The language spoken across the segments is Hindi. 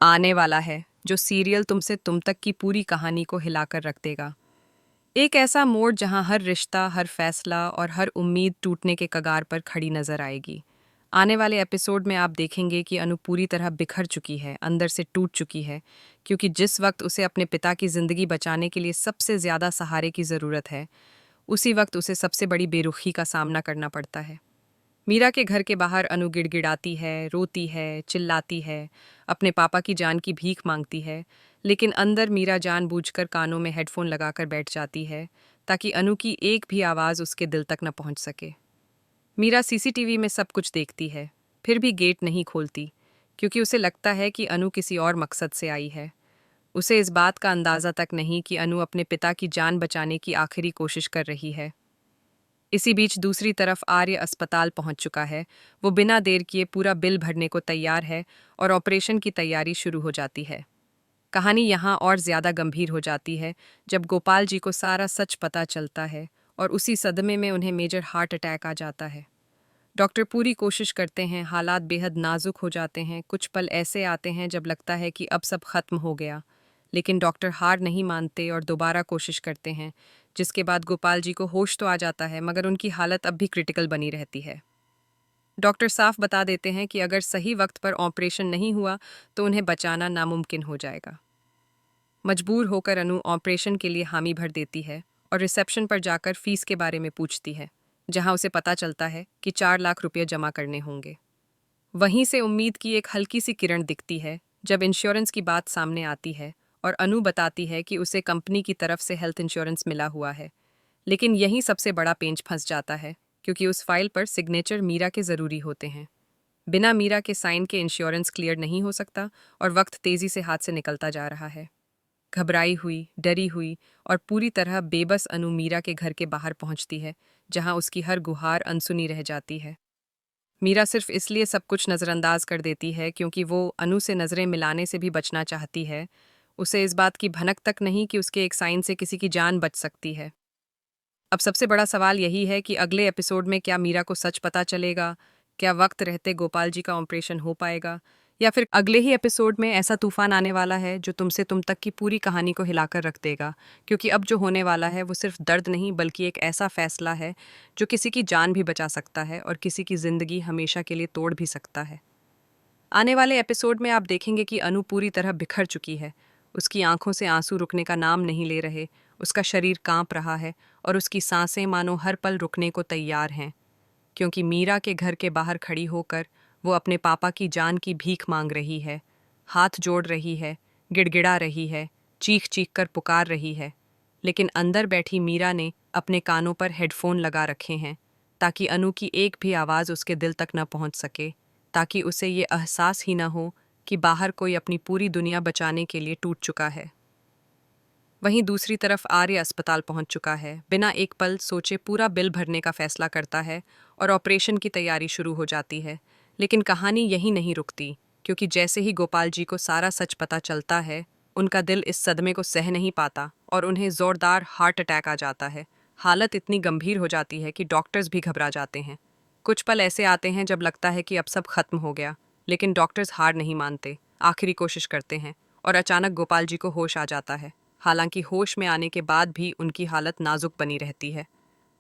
आने वाला है जो सीरियल तुमसे तुम तक की पूरी कहानी को हिलाकर रख देगा। एक ऐसा मोड़ जहां हर रिश्ता, हर फैसला और हर उम्मीद टूटने के कगार पर खड़ी नजर आएगी। आने वाले एपिसोड में आप देखेंगे कि अनु पूरी तरह बिखर चुकी है, अंदर से टूट चुकी है, क्योंकि जिस वक्त उसे अपने पिता की जिंदगी बचाने के लिए सबसे ज्यादा सहारे की जरूरत है, उसी वक्त उसे सबसे बड़ी बेरुखी का सामना करना पड़ता है। मीरा के घर के बाहर अनु गिड़गिड़ाती है, रोती है, चिल्लाती है, अपने पापा की जान की भीख मांगती है, लेकिन अंदर मीरा जानबूझकर कानों में हेडफोन लगाकर बैठ जाती है ताकि अनु की एक भी आवाज़ उसके दिल तक न पहुंच सके। मीरा सीसीटीवी में सब कुछ देखती है, फिर भी गेट नहीं खोलती, क्योंकि उसे लगता है कि अनु किसी और मकसद से आई है। उसे इस बात का अंदाज़ा तक नहीं कि अनु अपने पिता की जान बचाने की आखिरी कोशिश कर रही है। इसी बीच दूसरी तरफ आर्य अस्पताल पहुंच चुका है। वो बिना देर किए पूरा बिल भरने को तैयार है और ऑपरेशन की तैयारी शुरू हो जाती है। कहानी यहाँ और ज्यादा गंभीर हो जाती है जब गोपाल जी को सारा सच पता चलता है और उसी सदमे में उन्हें मेजर हार्ट अटैक आ जाता है। डॉक्टर पूरी कोशिश करते हैं, हालात बेहद नाजुक हो जाते हैं। कुछ पल ऐसे आते हैं जब लगता है कि अब सब खत्म हो गया, लेकिन डॉक्टर हार नहीं मानते और दोबारा कोशिश करते हैं, जिसके बाद गोपाल जी को होश तो आ जाता है, मगर उनकी हालत अब भी क्रिटिकल बनी रहती है। डॉक्टर साफ बता देते हैं कि अगर सही वक्त पर ऑपरेशन नहीं हुआ तो उन्हें बचाना नामुमकिन हो जाएगा। मजबूर होकर अनु ऑपरेशन के लिए हामी भर देती है और रिसेप्शन पर जाकर फीस के बारे में पूछती है, जहां उसे पता चलता है कि 4 लाख रुपये जमा करने होंगे। वहीं से उम्मीद की एक हल्की सी किरण दिखती है जब इंश्योरेंस की बात सामने आती है और अनु बताती है कि उसे कंपनी की तरफ से हेल्थ इंश्योरेंस मिला हुआ है। लेकिन यहीं सबसे बड़ा पेंच फंस जाता है, क्योंकि उस फाइल पर सिग्नेचर मीरा के ज़रूरी होते हैं। बिना मीरा के साइन के इंश्योरेंस क्लियर नहीं हो सकता और वक्त तेज़ी से हाथ से निकलता जा रहा है। घबराई हुई, डरी हुई और पूरी तरह बेबस अनु मीरा के घर के बाहर पहुंचती है, जहां उसकी हर गुहार अनसुनी रह जाती है। मीरा सिर्फ इसलिए सब कुछ नज़रअंदाज कर देती है क्योंकि वो अनु से नज़रें मिलाने से भी बचना चाहती है। उसे इस बात की भनक तक नहीं कि उसके एक साइन से किसी की जान बच सकती है। अब सबसे बड़ा सवाल यही है कि अगले एपिसोड में क्या मीरा को सच पता चलेगा? क्या वक्त रहते गोपाल जी का ऑपरेशन हो पाएगा? या फिर अगले ही एपिसोड में ऐसा तूफान आने वाला है जो तुमसे तुम तक की पूरी कहानी को हिलाकर रख देगा? क्योंकि अब जो होने वाला है वो सिर्फ दर्द नहीं, बल्कि एक ऐसा फैसला है जो किसी की जान भी बचा सकता है और किसी की जिंदगी हमेशा के लिए तोड़ भी सकता है। आने वाले एपिसोड में आप देखेंगे कि अनु पूरी तरह बिखर चुकी है। उसकी आंखों से आंसू रुकने का नाम नहीं ले रहे, उसका शरीर कांप रहा है और उसकी सांसें मानो हर पल रुकने को तैयार हैं, क्योंकि मीरा के घर के बाहर खड़ी होकर वो अपने पापा की जान की भीख मांग रही है, हाथ जोड़ रही है, गिड़गिड़ा रही है, चीख चीख कर पुकार रही है। लेकिन अंदर बैठी मीरा ने अपने कानों पर हेडफोन लगा रखे हैं, ताकि अनु की एक भी आवाज़ उसके दिल तक न पहुंच सके, ताकि उसे ये एहसास ही न हो कि बाहर कोई अपनी पूरी दुनिया बचाने के लिए टूट चुका है। वहीं दूसरी तरफ आर्य अस्पताल पहुंच चुका है, बिना एक पल सोचे पूरा बिल भरने का फैसला करता है और ऑपरेशन की तैयारी शुरू हो जाती है। लेकिन कहानी यहीं नहीं रुकती, क्योंकि जैसे ही गोपाल जी को सारा सच पता चलता है, उनका दिल इस सदमे को सह नहीं पाता और उन्हें जोरदार हार्ट अटैक आ जाता है। हालत इतनी गंभीर हो जाती है कि डॉक्टर्स भी घबरा जाते हैं। कुछ पल ऐसे आते हैं जब लगता है कि अब सब खत्म हो गया, लेकिन डॉक्टर्स हार नहीं मानते, आखिरी कोशिश करते हैं और अचानक गोपाल जी को होश आ जाता है। हालांकि होश में आने के बाद भी उनकी हालत नाजुक बनी रहती है।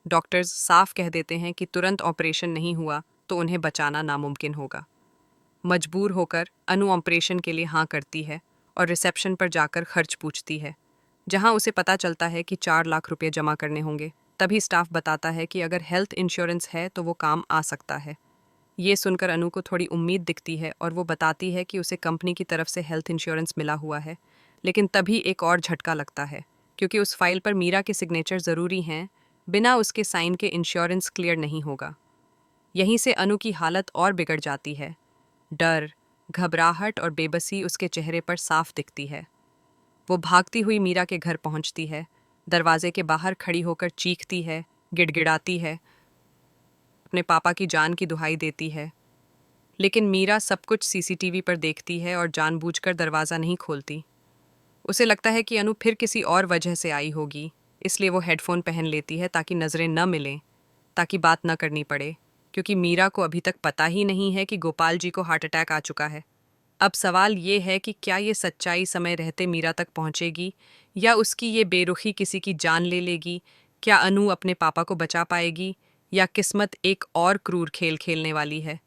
डॉक्टर्स साफ कह देते हैं कि तुरंत ऑपरेशन नहीं हुआ तो उन्हें बचाना नामुमकिन होगा। मजबूर होकर अनु ऑपरेशन के लिए हाँ करती है और रिसेप्शन पर जाकर खर्च पूछती है, जहां उसे पता चलता है कि 4 लाख रुपये जमा करने होंगे। तभी स्टाफ बताता है कि अगर हेल्थ इंश्योरेंस है तो वो काम आ सकता है। ये सुनकर अनु को थोड़ी उम्मीद दिखती है और वो बताती है कि उसे कंपनी की तरफ से हेल्थ इंश्योरेंस मिला हुआ है। लेकिन तभी एक और झटका लगता है, क्योंकि उस फाइल पर मीरा के सिग्नेचर ज़रूरी हैं, बिना उसके साइन के इंश्योरेंस क्लियर नहीं होगा। यहीं से अनु की हालत और बिगड़ जाती है। डर, घबराहट और बेबसी उसके चेहरे पर साफ दिखती है। वो भागती हुई मीरा के घर पहुंचती है, दरवाजे के बाहर खड़ी होकर चीखती है, गिड़गिड़ाती है, अपने पापा की जान की दुहाई देती है। लेकिन मीरा सब कुछ सीसीटीवी पर देखती है और जानबूझकर दरवाज़ा नहीं खोलती। उसे लगता है कि अनु फिर किसी और वजह से आई होगी, इसलिए वो हेडफोन पहन लेती है ताकि नज़रें न मिलें, ताकि बात न करनी पड़े, क्योंकि मीरा को अभी तक पता ही नहीं है कि गोपाल जी को हार्ट अटैक आ चुका है। अब सवाल ये है कि क्या ये सच्चाई समय रहते मीरा तक पहुंचेगी, या उसकी ये बेरुखी किसी की जान ले लेगी। क्या अनु अपने पापा को बचा पाएगी, या किस्मत एक और क्रूर खेल खेलने वाली है।